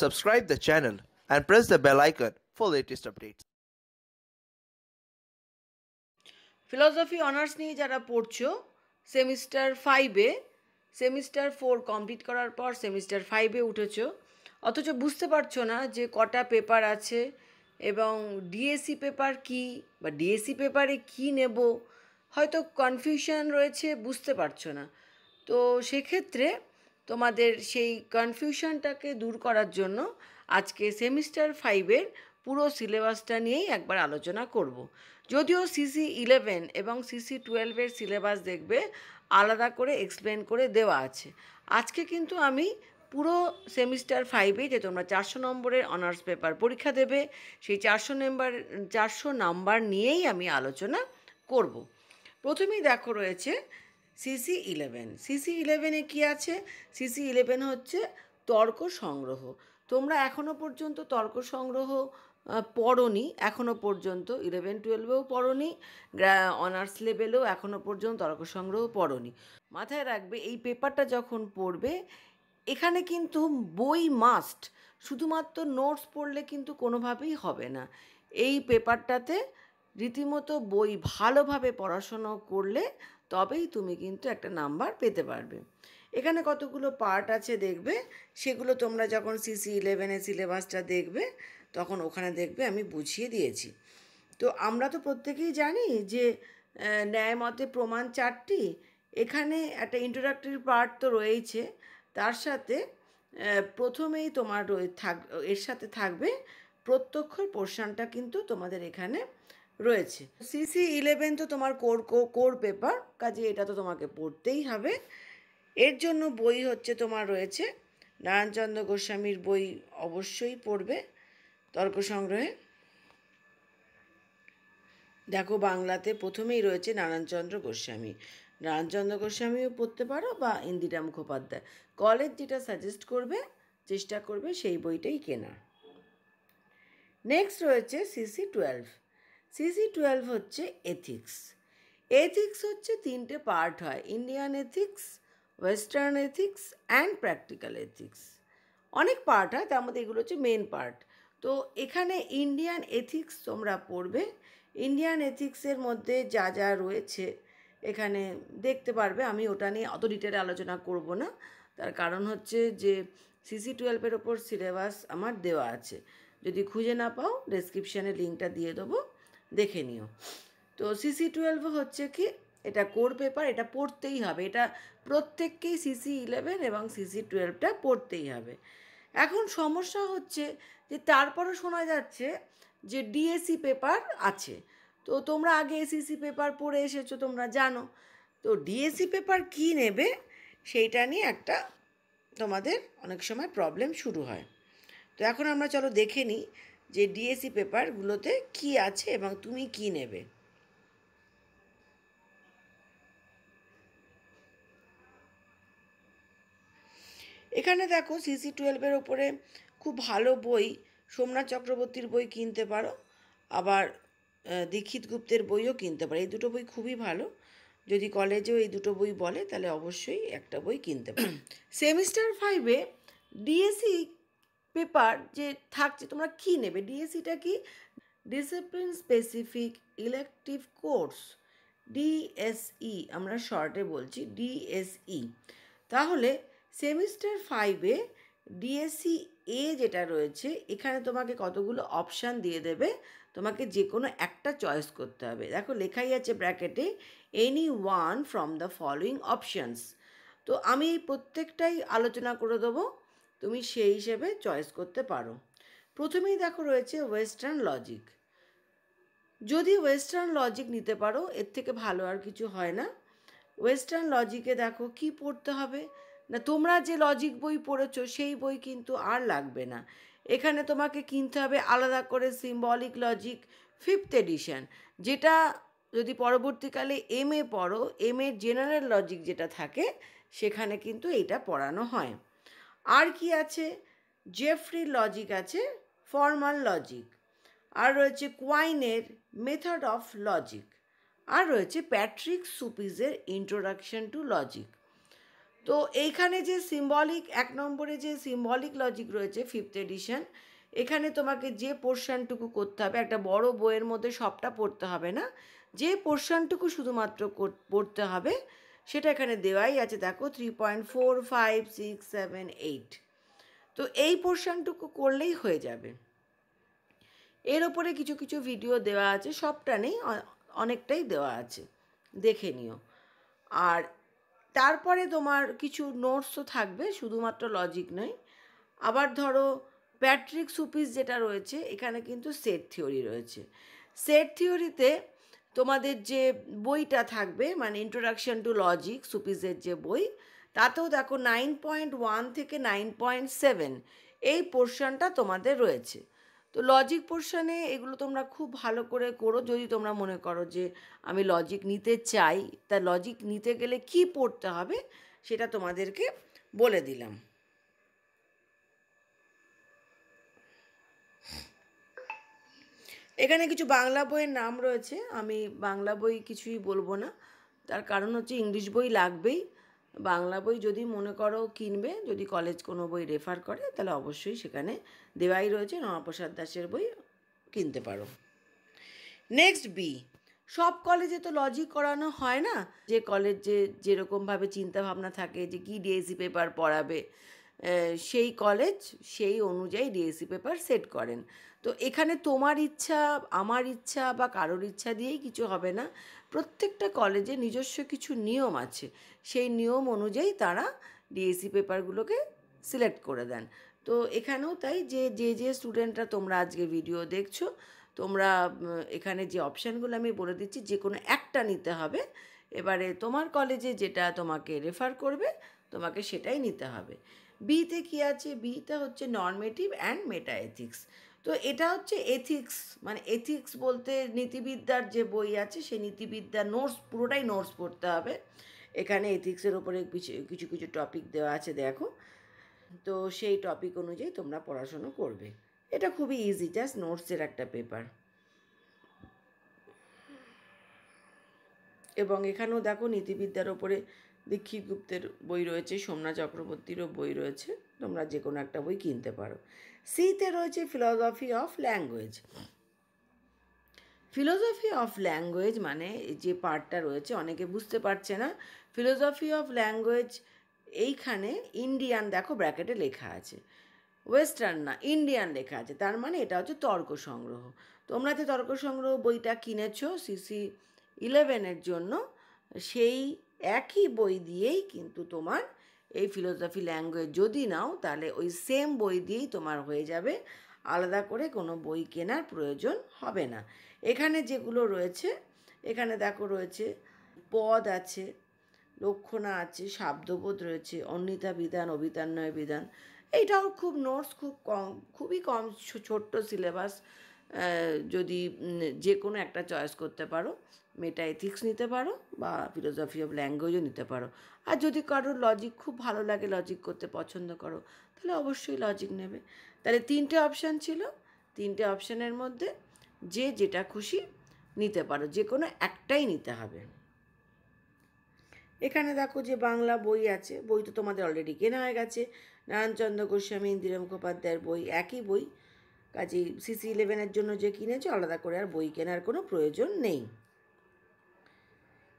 subscribe the channel and press the bell icon for latest updates. Philosophy honours নিয়ে যারা পড়ছো semester 5-এ semester 4 complete করার পর semester 5-এ উঠেছো, অথচ বুঝতে পারছো না যে কটা পেপার আছে এবং ডিএসসি পেপার কি বা ডিএসসি পেপারে কি নেব, হয়তো কনফিউশন রয়েছে, বুঝতে পারছো না। তো সেক্ষেত্রে তোমাদের সেই কনফিউশনটাকে দূর করার জন্য আজকে সেমিস্টার 5-এর পুরো সিলেবাসটা নিয়েই একবার আলোচনা করব। যদিও CC11 এবং CC12-এর সিলেবাস দেখবে আলাদা করে এক্সপ্লেন করে দেওয়া আছে। আজকে কিন্তু আমি পুরো সেমিস্টার 5-এ যে তোমরা 400 নম্বরের অনার্স পেপার পরীক্ষা দেবে সেই 400 নাম্বার নিয়েই আমি আলোচনা করব। প্রথমেই দেখো রয়েছে CC11। CC11-এ কী আছে? CC11 হচ্ছে তর্ক সংগ্রহ। তোমরা এখনও পর্যন্ত তর্ক সংগ্রহ পড়োনি, এখনও পর্যন্ত 11-12-এও পড়োনি, অনার্স লেভেলেও এখনও পর্যন্ত তর্ক সংগ্রহ পড়োনি। মাথায় রাখবে এই পেপারটা যখন পড়বে এখানে কিন্তু বই মাস্ট, শুধুমাত্র নোটস পড়লে কিন্তু কোনোভাবেই হবে না। এই পেপারটাতে রীতিমতো বই ভালোভাবে পড়াশোনা করলে তবেই তুমি কিন্তু একটা নাম্বার পেতে পারবে। এখানে কতগুলো পার্ট আছে দেখবে, সেগুলো তোমরা যখন CC11-এর সিলেবাসটা দেখবে তখন ওখানে দেখবে আমি বুঝিয়ে দিয়েছি। তো আমরা তো প্রত্যেকেই জানি যে ন্যায় মতে প্রমাণ 4টি, এখানে একটা ইন্ট্রোডাক্টরি পার্ট তো রয়েছে, তার সাথে প্রথমেই তোমার এর সাথে থাকবে প্রত্যক্ষর পোর্শনটা কিন্তু তোমাদের এখানে রয়েছে। CC11 তো তোমার কোর পেপার, কাজে এটা তো তোমাকে পড়তেই হবে। এর জন্য বই হচ্ছে তোমার রয়েছে নারায়ণচন্দ্র গোস্বামীর বই অবশ্যই পড়বে তর্ক সংগ্রহে। দেখো বাংলাতে প্রথমেই রয়েছে নারায়ণচন্দ্র গোস্বামীও পড়তে পারো বা ইন্দিরা মুখোপাধ্যায়। কলেজ যেটা সাজেস্ট করবে চেষ্টা করবে সেই বইটাই কেনার। নেক্সট রয়েছে CC12 হচ্ছে এথিক্স হচ্ছে 3টে পার্ট হয়, Indian ethics, western ethics and practical ethics. অনেক পার্ট হয়, তার মধ্যে এগুলো হচ্ছে মেন পার্ট। তো এখানে ইন্ডিয়ান এথিক্স তোমরা পড়বে। ইন্ডিয়ান এথিক্সের মধ্যে যা যা রয়েছে এখানে দেখতে পারবে, আমি ওটা নিয়ে অত ডিটেলে আলোচনা করব না, তার কারণ হচ্ছে যে CC12-এর ওপর সিলেবাস আমার দেওয়া আছে, যদি খুঁজে না পাও ডেসক্রিপশানে লিঙ্কটা দিয়ে দেবো, দেখে নিও। তো CC12 হচ্ছে কি, এটা কোর পেপার, এটা পড়তেই হবে, এটা প্রত্যেককেই CC11 এবং CC12টা পড়তেই হবে। এখন সমস্যা হচ্ছে যে তারপরও শোনা যাচ্ছে যে ডিএসসি পেপার আছে। তো তোমরা আগে এসএসসি পেপার পড়ে এসেছো, তোমরা জানো। তো ডিএসসি পেপার কী নেবে সেইটা নিয়ে একটা তোমাদের অনেক সময় প্রবলেম শুরু হয়। তো এখন আমরা চলো দেখে নিই যে ডিএসসি পেপারগুলোতে কি আছে এবং তুমি কি নেবে। এখানে দেখো CC12-এর ওপরে খুব ভালো বই, সোমনাথ চক্রবর্তীর বই কিনতে পারো, আবার দীক্ষিত গুপ্তের বইও কিনতে পারো। এই দুটো বই খুবই ভালো, যদি কলেজেও এই দুটো বই বলে তাহলে অবশ্যই একটা বই কিনতে পারো। সেমিস্টার 5-এ ডিএসসি পেপার যে থাকছে, তোমরা কি নেবে? ডিএসসিটা কি? Discipline specific elective course, DSE আমরা শর্টে বলছি, ডিএসই। তাহলে সেমিস্টার 5-এ ডিএসসি যেটা রয়েছে এখানে তোমাকে কতগুলো অপশান দিয়ে দেবে, তোমাকে যে কোনো একটা চয়েস করতে হবে। দেখো লেখাই আছে ব্র্যাকেটে, any one from the following options. তো আমি প্রত্যেকটাই আলোচনা করে দেবো, তুমি সেই হিসেবে চয়েস করতে পারো। প্রথমেই দেখো রয়েছে ওয়েস্টার্ন লজিক। যদি ওয়েস্টার্ন লজিক নিতে পারো, এর থেকে ভালো আর কিছু হয় না। ওয়েস্টার্ন লজিকে দেখো কি পড়তে হবে না, তোমরা যে লজিক বই পড়েছো সেই বই কিন্তু আর লাগবে না, এখানে তোমাকে কিনতে হবে আলাদা করে সিম্বলিক লজিক 5th এডিশন, যেটা যদি পরবর্তীকালে MA পড়ো, MA জেনারেল লজিক যেটা থাকে সেখানে কিন্তু এইটা পড়ানো হয়। আর কি আছে? জেফ্রি লজিক আছে, ফর্মাল লজিক, আর রয়েছে কোয়াইনের মেথড অফ লজিক, আর রয়েছে প্যাট্রিক সুপিসের ইন্ট্রোডাকশন টু লজিক। তো এইখানে যে সিম্বলিক 1 নম্বরে যে সিম্বলিক লজিক রয়েছে 5th এডিশন, এখানে তোমাকে যে পোর্শনটুকু করতে হবে, একটা বড় বইয়ের মধ্যে সবটা পড়তে হবে না, যে পোর্শনটুকু শুধুমাত্র পড়তে হবে সেটা এখানে দেওয়াই আছে। দেখো 3.4, 5, 6, 7, 8। তো এই পোর্শনটুকু করলেই হয়ে যাবে। এর ওপরে কিছু কিছু ভিডিও দেওয়া আছে, সবটা নেই, অনেকটাই দেওয়া আছে, দেখে নিও। আর তারপরে তোমার কিছু নোটসও থাকবে, শুধুমাত্র লজিক নয়। আবার ধরো প্যাট্রিক সুপিস যেটা রয়েছে, এখানে কিন্তু সেট থিওরি রয়েছে। সেট থিওরিতে তোমাদের যে বইটা থাকবে, মানে ইন্ট্রোডাকশন টু লজিক সুপিসের যে বই, তাতেও দেখো 9.1 থেকে 9.7 এই পোর্শনটা তোমাদের রয়েছে। তো লজিক পোর্শনে এগুলো তোমরা খুব ভালো করে করো, যদি তোমরা মনে করো যে আমি লজিক নিতে চাই। তা লজিক নিতে গেলে কি পড়তে হবে সেটা তোমাদেরকে বলে দিলাম। এখানে কিছু বাংলা বইয়ের নাম রয়েছে, আমি বাংলা বই কিছুই বলবো না, তার কারণ হচ্ছে ইংলিশ বই লাগবেই। বাংলা বই যদি মনে করো কিনবে, যদি কলেজ কোনো বই রেফার করে, তাহলে অবশ্যই সেখানে দেওয়াই রয়েছে, রমাপ্রসাদ দাসের বই কিনতে পারো। নেক্সট বি, সব কলেজে তো লজিক করানো হয় না। যে কলেজে যেরকমভাবে চিন্তাভাবনা থাকে যে কি ডিএসসি পেপার পড়াবে, সেই কলেজ সেই অনুযায়ী ডিএসসি পেপার সেট করেন। তো এখানে তোমার ইচ্ছা, আমার ইচ্ছা বা কারোর ইচ্ছা দিয়েই কিছু হবে না। প্রত্যেকটা কলেজে নিজস্ব কিছু নিয়ম আছে, সেই নিয়ম অনুযায়ী তারা ডিএসসি পেপারগুলোকে সিলেক্ট করে দেন। তো এখানেও তাই, যে যে যে স্টুডেন্টরা তোমরা আজকে ভিডিও দেখছো, তোমরা এখানে যে অপশানগুলো আমি বলে দিচ্ছি, যে কোনো একটা নিতে হবে। এবারে তোমার কলেজে যেটা তোমাকে রেফার করবে, তোমাকে সেটাই নিতে হবে। বিতে কী আছে? বিতে হচ্ছে নর্মেটিভ অ্যান্ড মেটা এথিক্স। তো এটা হচ্ছে এথিক্স, মানে এথিক্স বলতে নীতিবিদ্যার যে বই আছে, সেই নীতিবিদ্যার নোটস, পুরোটাই নোটস পড়তে হবে। এখানে এথিক্সের ওপরে কিছু কিছু টপিক দেওয়া আছে, দেখো। তো সেই টপিক অনুযায়ী তোমরা পড়াশুনো করবে। এটা খুবই ইজি, জাস্ট নোটসের একটা পেপার। এবং এখানেও দেখো নীতিবিদ্যার ওপরে দীক্ষিত গুপ্তের বই রয়েছে, সোমনাথ চক্রবর্তীরও বই রয়েছে, তোমরা যে কোনো একটা বই কিনতে পারো। সিতে রয়েছে philosophy of language. Philosophy of language মানে যে পার্টটা রয়েছে, অনেকে বুঝতে পারছে না। ফিলসফি অফ ল্যাঙ্গুয়েজ, এইখানে ইন্ডিয়ান দেখো ব্র্যাকেটে লেখা আছে, ওয়েস্টার্ন না, ইন্ডিয়ান লেখা আছে, তার মানে এটা হচ্ছে তর্ক সংগ্রহ। তোমরা যে তর্ক সংগ্রহ বইটা কিনেছো CC 11-এর জন্য, সেই একই বই দিয়েই কিন্তু তোমার এই ফিলোসফি ল্যাঙ্গুয়েজ যদি নাও, তাহলে ওই সেম বই দিয়েই তোমার হয়ে যাবে, আলাদা করে কোনো বই কেনার প্রয়োজন হবে না। এখানে যেগুলো রয়েছে, এখানে দেখো রয়েছে পদ আছে, লক্ষণা আছে, শাব্দবোধ রয়েছে, অন্বিতা বিধান, অভিধান্বয় বিধান। এইটাও খুব নোটস, খুব কম, খুবই কম, ছোট্ট সিলেবাস। যদি যে কোনো একটা চয়েস করতে পারো, মেটা এথিক্স নিতে পারো বা ফিলোসফি অফ ল্যাঙ্গুয়েজও নিতে পারো। আর যদি কারোর লজিক খুব ভালো লাগে, লজিক করতে পছন্দ করো, তাহলে অবশ্যই লজিক নেবে। তাহলে 3টে অপশান ছিল, 3টে অপশানের মধ্যে যে যেটা খুশি নিতে পারো, যে কোনো একটাই নিতে হবে। এখানে দেখো যে বাংলা বই আছে, বই তো তোমাদের অলরেডি কেনা হয়ে গেছে, নারায়ণচন্দ্র গোস্বামী, ইন্দিরা মুখোপাধ্যায়ের বই, একই বই। কাজেই CC 11-এর জন্য যে কিনেছো, আলাদা করে আর বই কেনার কোনো প্রয়োজন নেই।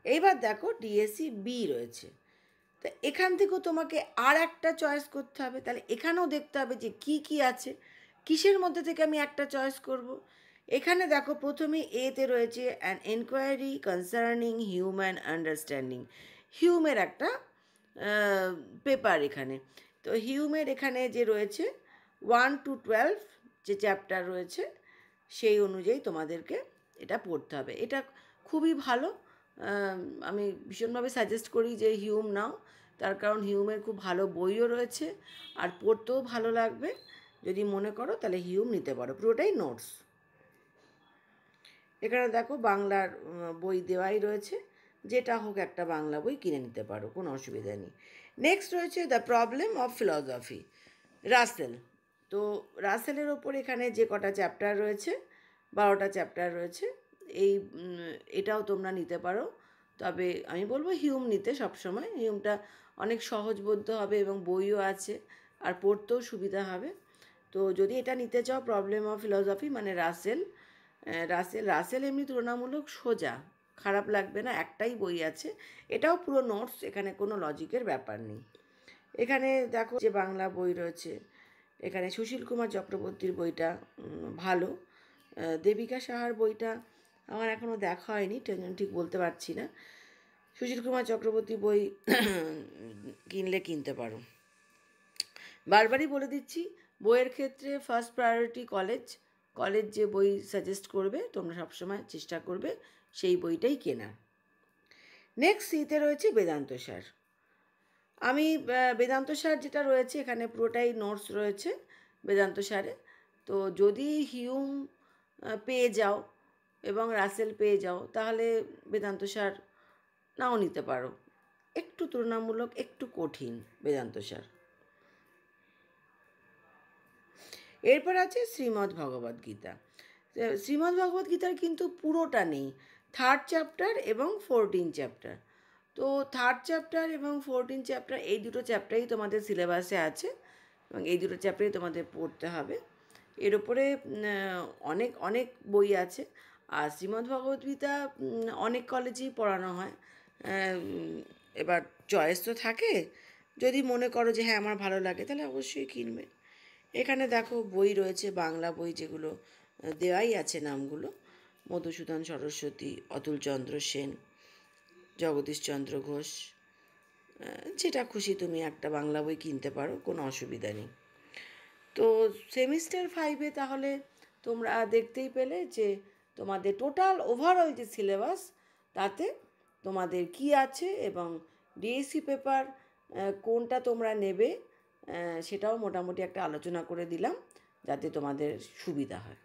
এইবার দেখো ডিএসসি বি রয়েছে, তা এখান থেকেও তোমাকে আর একটা চয়েস করতে হবে। তাহলে এখানেও দেখতে হবে যে কি কি আছে, কিসের মধ্যে থেকে আমি একটা চয়েস করব। এখানে দেখো প্রথমে এতে রয়েছে an enquiry concerning human understanding. হিউমের একটা পেপার এখানে। তো হিউমের এখানে যে রয়েছে 1 to 12 যে চ্যাপ্টার রয়েছে, সেই অনুযায়ী তোমাদেরকে এটা পড়তে হবে। এটা খুবই ভালো, আমি ভীষণভাবে সাজেস্ট করি যে হিউম নাও, তার কারণ হিউমের খুব ভালো বইও রয়েছে, আর পড়তেও ভালো লাগবে। যদি মনে করো তাহলে হিউম নিতে পারো, পুরোটাই নোটস। এখানে দেখো বাংলার বই দেওয়াই রয়েছে, যেটা হোক একটা বাংলা বই কিনে নিতে পারো, কোনো অসুবিধা নেই। নেক্সট রয়েছে the problem of philosophy, Russell. তো রাসেলের ওপর এখানে যে কটা চ্যাপ্টার রয়েছে, 12টা চ্যাপ্টার রয়েছে। এটাও তোমরা নিতে পারো, তবে আমি বলবো হিউম নিতে সবসময়। হিউমটা অনেক সহজবোধ্য হবে এবং বইও আছে আর পড়তেও সুবিধা হবে। তো যদি এটা নিতে চাও প্রবলেম অফ ফিলসফি মানে রাসেল এমনি তুলনামূলক সোজা, খারাপ লাগবে না, একটাই বই আছে, এটাও পুরো নোটস, এখানে কোনো লজিকের ব্যাপার নেই। এখানে দেখো যে বাংলা বই রয়েছে, এখানে সুশীল কুমার চক্রবর্তীর বইটা ভালো, দেবিকা সাহার বইটা আমার এখনও দেখা হয়নি, ঠিক বলতে পারছি না। সুশীল কুমার চক্রবর্তী বই কিনলে কিনতে পারো। বারবারই বলে দিচ্ছি, বইয়ের ক্ষেত্রে ফার্স্ট প্রায়োরিটি কলেজ যে বই সাজেস্ট করবে তোমরা সবসময় চেষ্টা করবে সেই বইটাই কেনার। নেক্সট সিতে রয়েছে বেদান্ত সার। আমি বেদান্ত সার যেটা রয়েছে এখানে পুরোটাই নোটস রয়েছে বেদান্ত সারে। তো যদি হিউম পেয়ে যাও এবং রাসেল পেয়ে যাও তাহলে বেদান্ত সার নাও নিতে পারো, একটু তুলনামূলক একটু কঠিন বেদান্ত সার। এরপর আছে শ্রীমদ্ ভগবদ্ গীতা। শ্রীমদ্ ভগবদ্ গীতার কিন্তু পুরোটা নেই, 3rd চ্যাপ্টার এবং 14 চ্যাপ্টার। তো 3rd চ্যাপ্টার এবং 14 চ্যাপ্টার এই দুটো চ্যাপ্টারই তোমাদের সিলেবাসে আছে এবং এই দুটো চ্যাপ্টারই তোমাদের পড়তে হবে। এর উপরে অনেক অনেক বই আছে। আর শ্রীমদ্ ভগবদ্ গীতা অনেক কলেজেই পড়ানো হয়। এবার চয়েস তো থাকে, যদি মনে করো যে হ্যাঁ আমার ভালো লাগে তাহলে অবশ্যই কিনবে। এখানে দেখো বই রয়েছে বাংলা বই, যেগুলো দেওয়াই আছে নামগুলো: মধুসূদন সরস্বতী, অতুলচন্দ্র সেন, জগদীশচন্দ্র ঘোষ। যেটা খুশি তুমি একটা বাংলা বই কিনতে পারো, কোনো অসুবিধা নেই। তো সেমিস্টার 5-এ তাহলে তোমরা দেখতেই পেলে যে তোমাদের টোটাল ওভারঅল যে সিলেবাস তাতে তোমাদের কি আছে এবং ডিএসসি পেপার কোনটা তোমরা নেবে সেটাও মোটামুটি একটা আলোচনা করে দিলাম যাতে তোমাদের সুবিধা হয়।